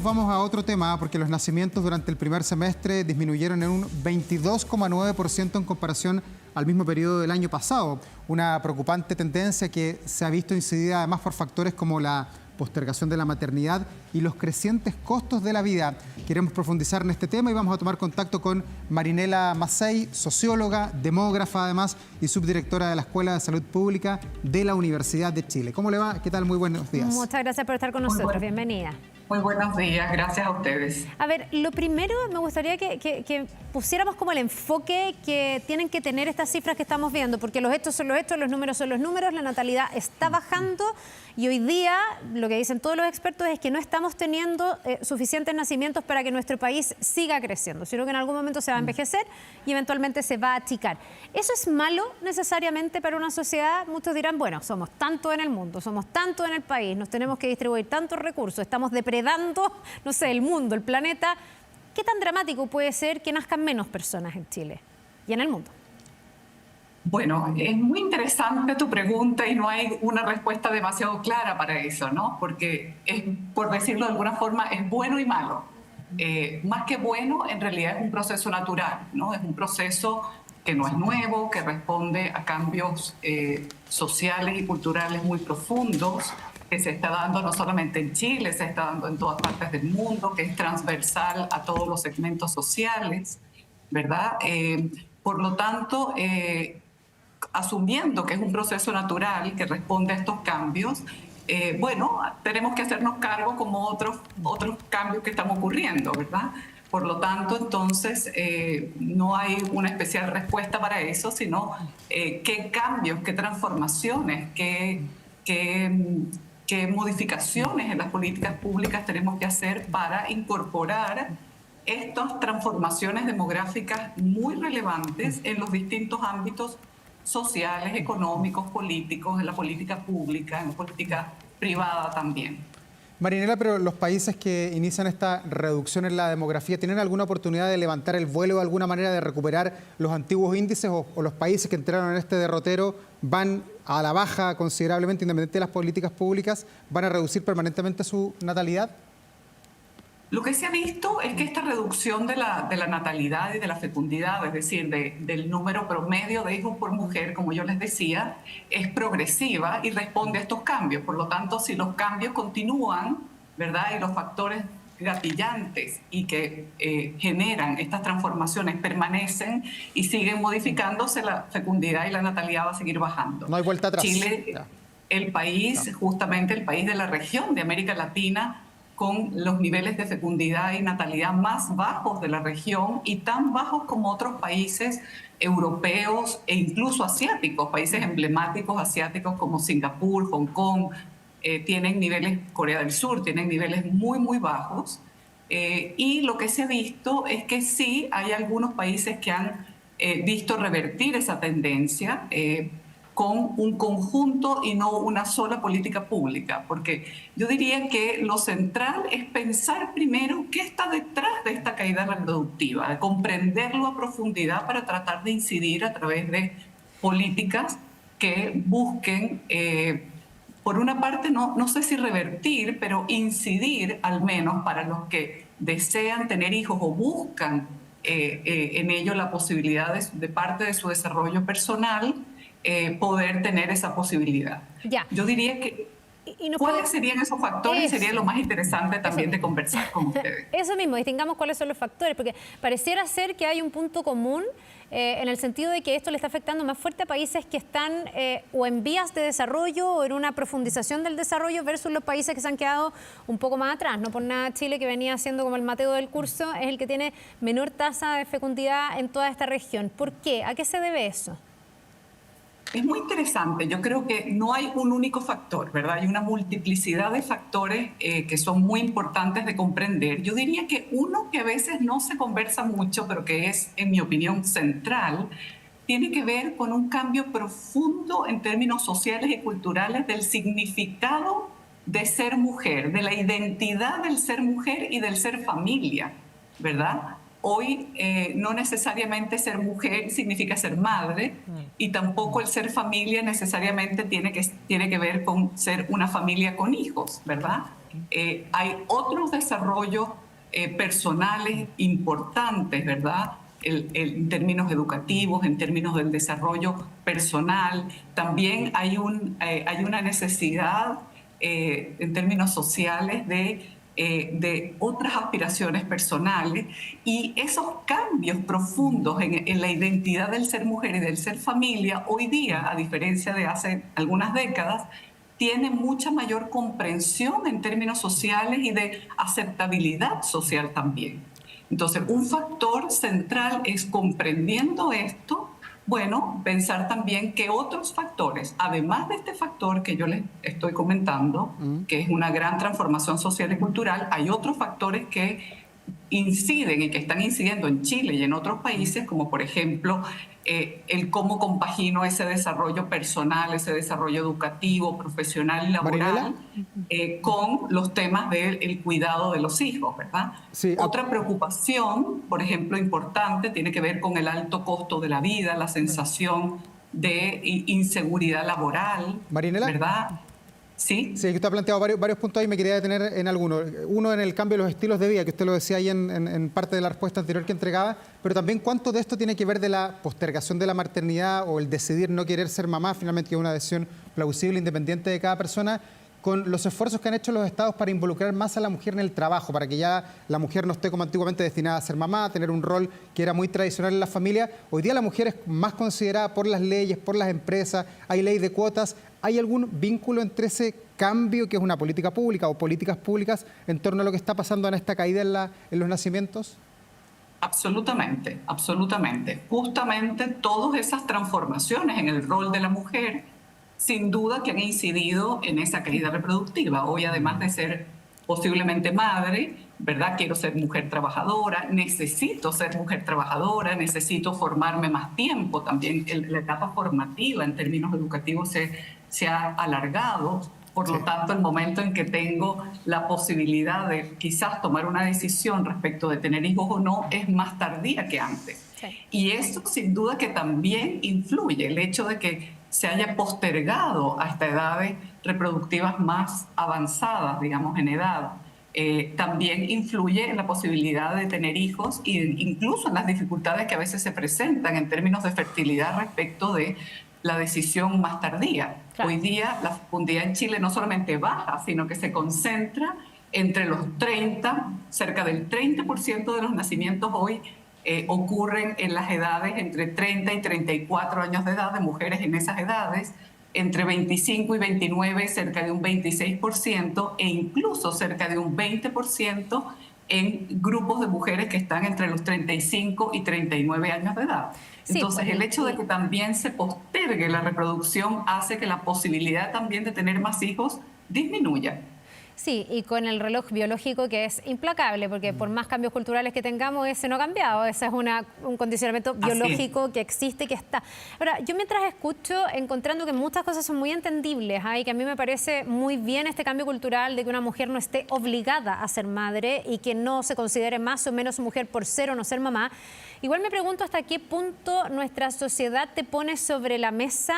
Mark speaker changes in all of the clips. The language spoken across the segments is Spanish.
Speaker 1: Vamos a otro tema, porque los nacimientos durante el primer semestre disminuyeron en un 22,9% en comparación al mismo periodo del año pasado. Una preocupante tendencia que se ha visto incidida además por factores como la postergación de la maternidad y los crecientes costos de la vida. Queremos profundizar en este tema y vamos a tomar contacto con Marinela Macei, socióloga, demógrafa además y subdirectora de la Escuela de Salud Pública de la Universidad de Chile. ¿Cómo le va? ¿Qué tal? Muy buenos días.
Speaker 2: Muchas gracias por estar con nosotros. Bienvenida.
Speaker 3: Muy buenos días, gracias a ustedes.
Speaker 2: A ver, lo primero me gustaría que pusiéramos como el enfoque que tienen que tener estas cifras que estamos viendo, porque los hechos son los hechos, los números son los números, la natalidad está bajando y hoy día lo que dicen todos los expertos es que no estamos teniendo suficientes nacimientos para que nuestro país siga creciendo, sino que en algún momento se va a envejecer y eventualmente se va a achicar. ¿Eso es malo necesariamente para una sociedad? Muchos dirán, bueno, somos tanto en el mundo, somos tanto en el país, nos tenemos que distribuir tantos recursos, estamos depredando, no sé, el mundo, el planeta. ¿Qué tan dramático puede ser que nazcan menos personas en Chile y en el mundo?
Speaker 3: Bueno, es muy interesante tu pregunta y no hay una respuesta demasiado clara para eso, ¿no? Porque es, por decirlo de alguna forma, es bueno y malo. Más que bueno, en realidad es un proceso natural, ¿no? Es un proceso que no es nuevo, que responde a cambios sociales y culturales muy profundos, que se está dando no solamente en Chile, se está dando en todas partes del mundo, que es transversal a todos los segmentos sociales, ¿verdad? Por lo tanto, asumiendo que es un proceso natural que responde a estos cambios, bueno, tenemos que hacernos cargo como otros cambios que están ocurriendo, ¿verdad? Por lo tanto, entonces, no hay una especial respuesta para eso, sino qué cambios, qué transformaciones, qué modificaciones en las políticas públicas tenemos que hacer para incorporar estas transformaciones demográficas muy relevantes en los distintos ámbitos sociales, económicos, políticos, en la política pública, en la política privada también.
Speaker 1: Marinela, pero los países que inician esta reducción en la demografía, ¿tienen alguna oportunidad de levantar el vuelo de alguna manera, de recuperar los antiguos índices o los países que entraron en este derrotero van a la baja considerablemente, independientemente de las políticas públicas, van a reducir permanentemente su natalidad?
Speaker 3: Lo que se ha visto es que esta reducción de la natalidad y de la fecundidad, es decir, del número promedio de hijos por mujer, como yo les decía, es progresiva y responde a estos cambios. Por lo tanto, si los cambios continúan, ¿verdad? Y los factores gatillantes y que generan estas transformaciones permanecen y siguen modificándose, la fecundidad y la natalidad va a seguir bajando.
Speaker 1: No hay vuelta atrás.
Speaker 3: Chile, el país, justamente el país de la región de América Latina, con los niveles de fecundidad y natalidad más bajos de la región y tan bajos como otros países europeos e incluso asiáticos, países emblemáticos asiáticos como Singapur, Hong Kong, tienen niveles, Corea del Sur, tienen niveles muy, muy bajos. Y lo que se ha visto es que sí hay algunos países que han visto revertir esa tendencia, con un conjunto y no una sola política pública, porque yo diría que lo central es pensar primero qué está detrás de esta caída reproductiva, de comprenderlo a profundidad para tratar de incidir a través de políticas que busquen, por una parte, no sé si revertir, pero incidir al menos para los que desean tener hijos o buscan en ello la posibilidad de parte de su desarrollo personal, poder tener esa posibilidad.
Speaker 2: Ya.
Speaker 3: Yo diría que ¿cuáles serían esos factores? Sería lo más interesante también de conversar con ustedes.
Speaker 2: Eso mismo, distingamos cuáles son los factores, porque pareciera ser que hay un punto común en el sentido de que esto le está afectando más fuerte a países que están o en vías de desarrollo o en una profundización del desarrollo versus los países que se han quedado un poco más atrás. No por nada Chile, que venía siendo como el Mateo del curso, es el que tiene menor tasa de fecundidad en toda esta región. ¿Por qué? ¿A qué se debe eso?
Speaker 3: Es muy interesante. Yo creo que no hay un único factor, ¿verdad? Hay una multiplicidad de factores que son muy importantes de comprender. Yo diría que uno que a veces no se conversa mucho, pero que es, en mi opinión, central, tiene que ver con un cambio profundo en términos sociales y culturales del significado de ser mujer, de la identidad del ser mujer y del ser familia, ¿verdad? Hoy no necesariamente ser mujer significa ser madre y tampoco el ser familia necesariamente tiene que ver con ser una familia con hijos, ¿verdad? Hay otros desarrollos personales importantes, ¿verdad? En términos educativos, en términos del desarrollo personal. También hay una necesidad en términos sociales de otras aspiraciones personales, y esos cambios profundos en la identidad del ser mujer y del ser familia hoy día, a diferencia de hace algunas décadas, tiene mucha mayor comprensión en términos sociales y de aceptabilidad social también. Entonces, un factor central es, comprendiendo esto, bueno, pensar también que otros factores, además de este factor que yo les estoy comentando, que es una gran transformación social y cultural, hay otros factores que inciden y que están incidiendo en Chile y en otros países, como por ejemplo el cómo compagino ese desarrollo personal, ese desarrollo educativo, profesional y laboral con los temas del cuidado de los hijos, ¿verdad?
Speaker 1: Sí.
Speaker 3: Otra preocupación, por ejemplo, importante, tiene que ver con el alto costo de la vida, la sensación de inseguridad laboral,
Speaker 1: Marinela,
Speaker 3: ¿verdad? Sí.
Speaker 1: Sí, usted ha planteado varios puntos ahí, me quería detener en algunos. Uno, en el cambio de los estilos de vida, que usted lo decía ahí en parte de la respuesta anterior que entregaba, pero también cuánto de esto tiene que ver de la postergación de la maternidad o el decidir no querer ser mamá, finalmente, que es una decisión plausible, independiente de cada persona, con los esfuerzos que han hecho los estados para involucrar más a la mujer en el trabajo, para que ya la mujer no esté como antiguamente destinada a ser mamá, a tener un rol que era muy tradicional en la familia. Hoy día la mujer es más considerada por las leyes, por las empresas, hay ley de cuotas. ¿Hay algún vínculo entre ese cambio, que es una política pública o políticas públicas, en torno a lo que está pasando en esta caída en los nacimientos?
Speaker 3: Absolutamente, absolutamente. Justamente todas esas transformaciones en el rol de la mujer, sin duda que han incidido en esa caída reproductiva. Hoy, además de ser posiblemente madre, ¿verdad? Quiero ser mujer trabajadora, necesito ser mujer trabajadora, necesito formarme más tiempo. También la etapa formativa en términos educativos se ha alargado. Por lo tanto, el momento en que tengo la posibilidad de quizás tomar una decisión respecto de tener hijos o no es más tardía que antes. Sí. Y esto sin duda que también influye, el hecho de que se haya postergado hasta edades reproductivas más avanzadas, digamos, en edad. También influye en la posibilidad de tener hijos e incluso en las dificultades que a veces se presentan en términos de fertilidad respecto de la decisión más tardía. Claro. Hoy día la fecundidad en Chile no solamente baja, sino que se concentra entre los 30, cerca del 30% de los nacimientos hoy ocurren en las edades entre 30 y 34 años de edad, de mujeres en esas edades, entre 25 y 29 cerca de un 26% e incluso cerca de un 20% en grupos de mujeres que están entre los 35 y 39 años de edad. Entonces, sí, el hecho de que también se postergue la reproducción hace que la posibilidad también de tener más hijos disminuya.
Speaker 2: Sí, y con el reloj biológico que es implacable, porque por más cambios culturales que tengamos, ese no ha cambiado. Ese es un condicionamiento biológico que existe y que está. Ahora, yo mientras escucho, encontrando que muchas cosas son muy entendibles, y que a mí me parece muy bien este cambio cultural de que una mujer no esté obligada a ser madre y que no se considere más o menos mujer por ser o no ser mamá. Igual me pregunto hasta qué punto nuestra sociedad te pone sobre la mesa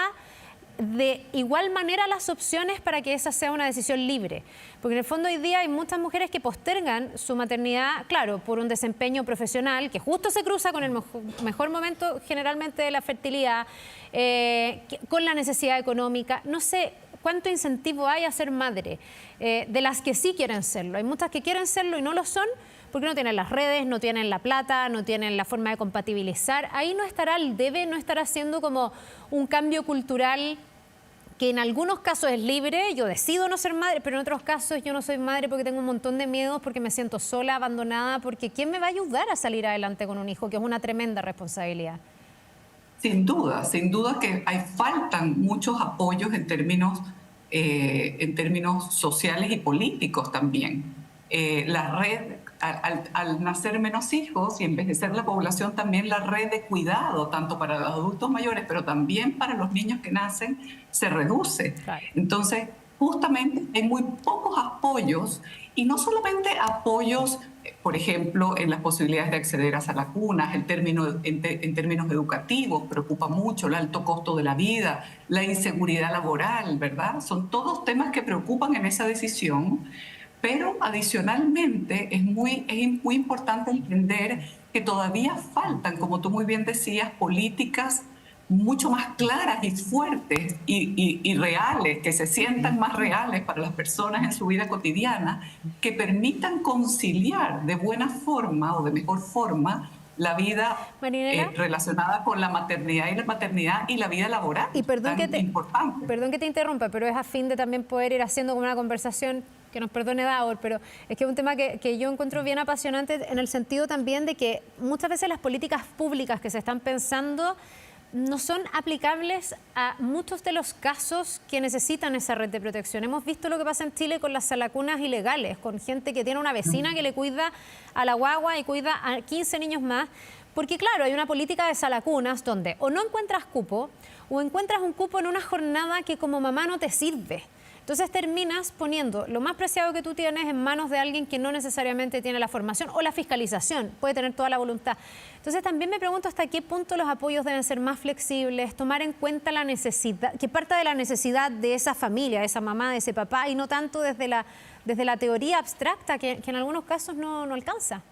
Speaker 2: de igual manera las opciones para que esa sea una decisión libre. Porque en el fondo hoy día hay muchas mujeres que postergan su maternidad, claro, por un desempeño profesional que justo se cruza con el mejor momento generalmente de la fertilidad, con la necesidad económica. No sé cuánto incentivo hay a ser madre, de las que sí quieren serlo. Hay muchas que quieren serlo y no lo son porque no tienen las redes, no tienen la plata, no tienen la forma de compatibilizar. Ahí no estará el debe, no estará haciendo como un cambio cultural que en algunos casos es libre, yo decido no ser madre, pero en otros casos yo no soy madre porque tengo un montón de miedos, porque me siento sola, abandonada, porque ¿quién me va a ayudar a salir adelante con un hijo? Que es una tremenda responsabilidad.
Speaker 3: Sin duda que faltan muchos apoyos en términos sociales y políticos también. La red, al nacer menos hijos y envejecer la población, también la red de cuidado, tanto para los adultos mayores, pero también para los niños que nacen, se reduce. Claro. Entonces, justamente hay muy pocos apoyos, y no solamente apoyos, por ejemplo, en las posibilidades de acceder a las vacunas, en términos educativos, preocupa mucho el alto costo de la vida, la inseguridad laboral, ¿verdad? Son todos temas que preocupan en esa decisión, Pero adicionalmente es muy importante entender que todavía faltan, como tú muy bien decías, políticas mucho más claras y fuertes y reales, que se sientan más reales para las personas en su vida cotidiana, que permitan conciliar de buena forma o de mejor forma la vida relacionada con la maternidad y la paternidad y la vida laboral.
Speaker 2: Y perdón
Speaker 3: importante.
Speaker 2: Perdón que te interrumpa, pero es a fin de también poder ir haciendo como una conversación, que nos perdone Davor, pero es que es un tema que yo encuentro bien apasionante en el sentido también de que muchas veces las políticas públicas que se están pensando no son aplicables a muchos de los casos que necesitan esa red de protección. Hemos visto lo que pasa en Chile con las salacunas ilegales, con gente que tiene una vecina que le cuida a la guagua y cuida a 15 niños más, porque claro, hay una política de salacunas donde o no encuentras cupo o encuentras un cupo en una jornada que como mamá no te sirve. Entonces terminas poniendo lo más preciado que tú tienes en manos de alguien que no necesariamente tiene la formación o la fiscalización, puede tener toda la voluntad. Entonces también me pregunto hasta qué punto los apoyos deben ser más flexibles, tomar en cuenta la necesidad, que parta de la necesidad de esa familia, de esa mamá, de ese papá, y no tanto desde la teoría abstracta que en algunos casos no alcanza.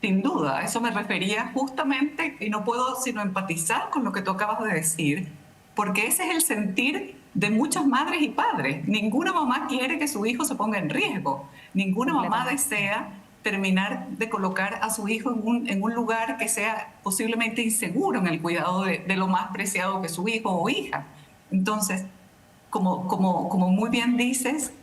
Speaker 3: Sin duda, a eso me refería justamente, y no puedo sino empatizar con lo que tú acabas de decir, porque ese es el sentir de muchas madres y padres. Ninguna mamá quiere que su hijo se ponga en riesgo. Ninguna mamá desea terminar de colocar a su hijo en un lugar que sea posiblemente inseguro en el cuidado de lo más preciado que es su hijo o hija. Entonces, como muy bien dices,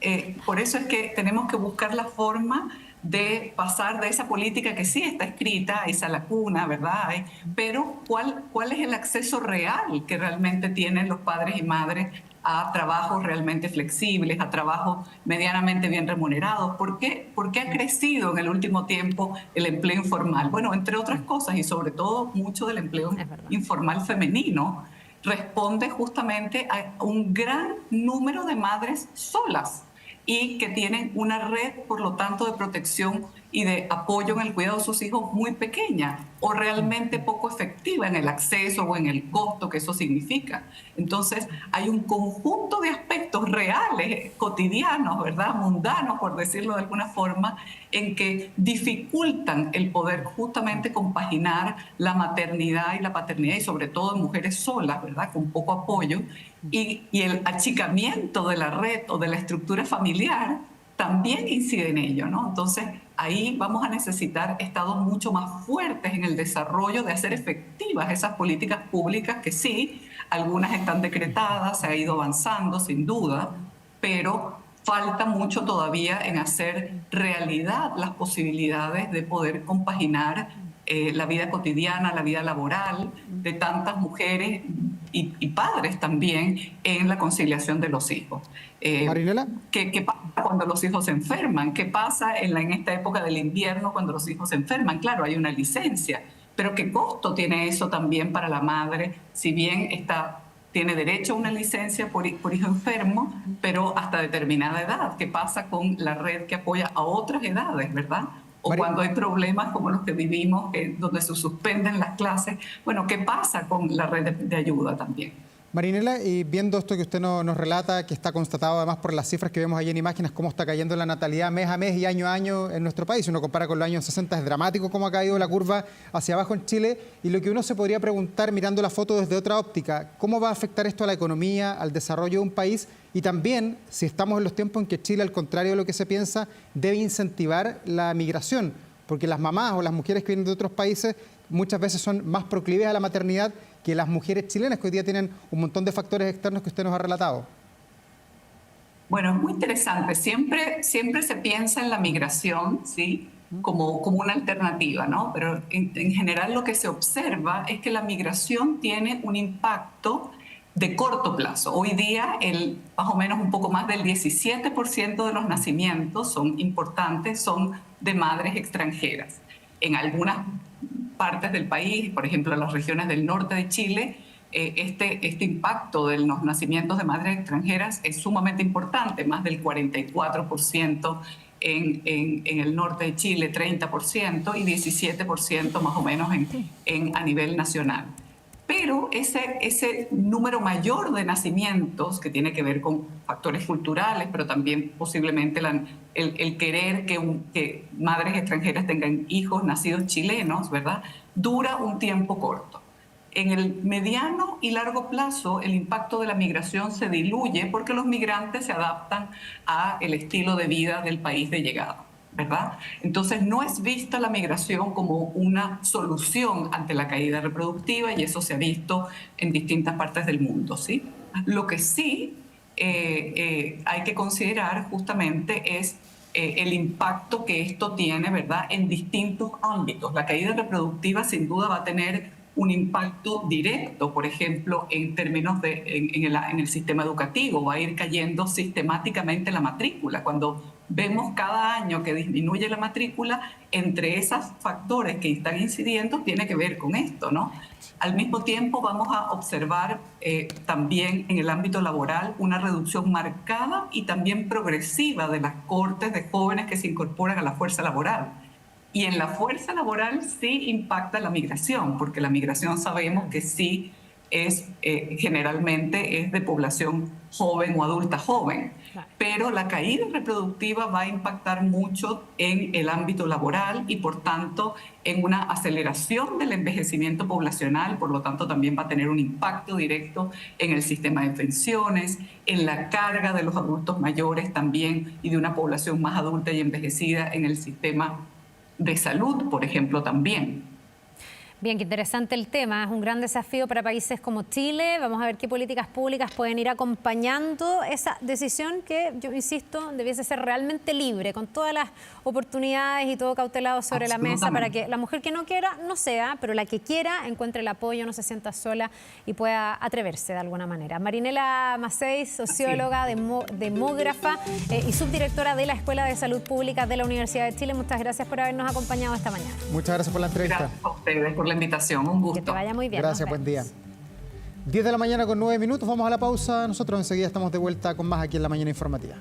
Speaker 3: por eso es que tenemos que buscar la forma de pasar de esa política que sí está escrita, esa lacuna, ¿verdad? Pero ¿cuál es el acceso real que realmente tienen los padres y madres a trabajos realmente flexibles, a trabajos medianamente bien remunerados? ¿Por qué ha crecido en el último tiempo el empleo informal? Bueno, entre otras cosas, y sobre todo mucho del empleo informal femenino, responde justamente a un gran número de madres solas y que tienen una red, por lo tanto, de protección y de apoyo en el cuidado de sus hijos muy pequeña o realmente poco efectiva en el acceso o en el costo que eso significa. Entonces, hay un conjunto de aspectos reales, cotidianos, ¿verdad?, mundanos, por decirlo de alguna forma, en que dificultan el poder justamente compaginar la maternidad y la paternidad, y sobre todo en mujeres solas, ¿verdad?, con poco apoyo, y el achicamiento de la red o de la estructura familiar también incide en ello, ¿no? Entonces, ahí vamos a necesitar estados mucho más fuertes en el desarrollo de hacer efectivas esas políticas públicas que sí, algunas están decretadas, se ha ido avanzando sin duda, pero falta mucho todavía en hacer realidad las posibilidades de poder compaginar la vida cotidiana, la vida laboral de tantas mujeres y padres también en la conciliación de los hijos.
Speaker 1: Marinela.
Speaker 3: ¿Qué pasa cuando los hijos se enferman? ¿Qué pasa en esta época del invierno cuando los hijos se enferman? Claro, hay una licencia, pero ¿qué costo tiene eso también para la madre? Si bien tiene derecho a una licencia por hijo enfermo, pero hasta determinada edad. ¿Qué pasa con la red que apoya a otras edades, verdad? O cuando hay problemas como los que vivimos, donde se suspenden las clases. Bueno, ¿qué pasa con la red de ayuda también?
Speaker 1: Marinela, y viendo esto que usted nos relata, que está constatado además por las cifras que vemos ahí en imágenes, cómo está cayendo la natalidad mes a mes y año a año en nuestro país. Si uno compara con los años 60, es dramático cómo ha caído la curva hacia abajo en Chile. Y lo que uno se podría preguntar mirando la foto desde otra óptica, ¿cómo va a afectar esto a la economía, al desarrollo de un país? Y también, si estamos en los tiempos en que Chile, al contrario de lo que se piensa, debe incentivar la migración, porque las mamás o las mujeres que vienen de otros países muchas veces son más proclives a la maternidad que las mujeres chilenas, que hoy día tienen un montón de factores externos que usted nos ha relatado.
Speaker 3: Bueno, es muy interesante. Siempre se piensa en la migración, ¿sí?, como una alternativa, ¿no? Pero en general lo que se observa es que la migración tiene un impacto de corto plazo. Hoy día, más o menos un poco más del 17% de los nacimientos son importantes, son de madres extranjeras. En algunas partes del país, por ejemplo, en las regiones del norte de Chile, este impacto de los nacimientos de madres extranjeras es sumamente importante, más del 44% en el norte de Chile, 30% y 17% más o menos a nivel nacional. Pero ese número mayor de nacimientos, que tiene que ver con factores culturales, pero también posiblemente el querer que madres extranjeras tengan hijos nacidos chilenos, ¿verdad?, dura un tiempo corto. En el mediano y largo plazo, el impacto de la migración se diluye porque los migrantes se adaptan al estilo de vida del país de llegada, ¿verdad? Entonces no es vista la migración como una solución ante la caída reproductiva, y eso se ha visto en distintas partes del mundo, ¿sí? Lo que sí hay que considerar justamente es el impacto que esto tiene, ¿verdad?, en distintos ámbitos. La caída reproductiva sin duda va a tener un impacto directo, por ejemplo, en términos en el sistema educativo. Va a ir cayendo sistemáticamente la matrícula. Cuando vemos cada año que disminuye la matrícula, entre esos factores que están incidiendo tiene que ver con esto, ¿no? Al mismo tiempo vamos a observar también en el ámbito laboral una reducción marcada y también progresiva de las cohortes de jóvenes que se incorporan a la fuerza laboral. Y en la fuerza laboral sí impacta la migración, porque la migración sabemos que sí generalmente es de población joven o adulta joven. Pero la caída reproductiva va a impactar mucho en el ámbito laboral y por tanto en una aceleración del envejecimiento poblacional, por lo tanto también va a tener un impacto directo en el sistema de pensiones, en la carga de los adultos mayores también y de una población más adulta y envejecida en el sistema de salud, por ejemplo, también.
Speaker 2: Bien, qué interesante el tema. Es un gran desafío para países como Chile. Vamos a ver qué políticas públicas pueden ir acompañando esa decisión que, yo insisto, debiese ser realmente libre, con todas las oportunidades y todo cautelado sobre la mesa para que la mujer que no quiera, no sea, pero la que quiera encuentre el apoyo, no se sienta sola y pueda atreverse de alguna manera. Marinela Macei, socióloga, demógrafa y subdirectora de la Escuela de Salud Pública de la Universidad de Chile. Muchas gracias por habernos acompañado esta mañana.
Speaker 1: Muchas gracias por la entrevista.
Speaker 3: Gracias a ustedes por la invitación, un gusto.
Speaker 2: Que te vaya muy bien.
Speaker 1: Gracias, buen día. 10 de la mañana con 9 minutos, vamos a la pausa. Nosotros enseguida estamos de vuelta con más aquí en La Mañana Informativa.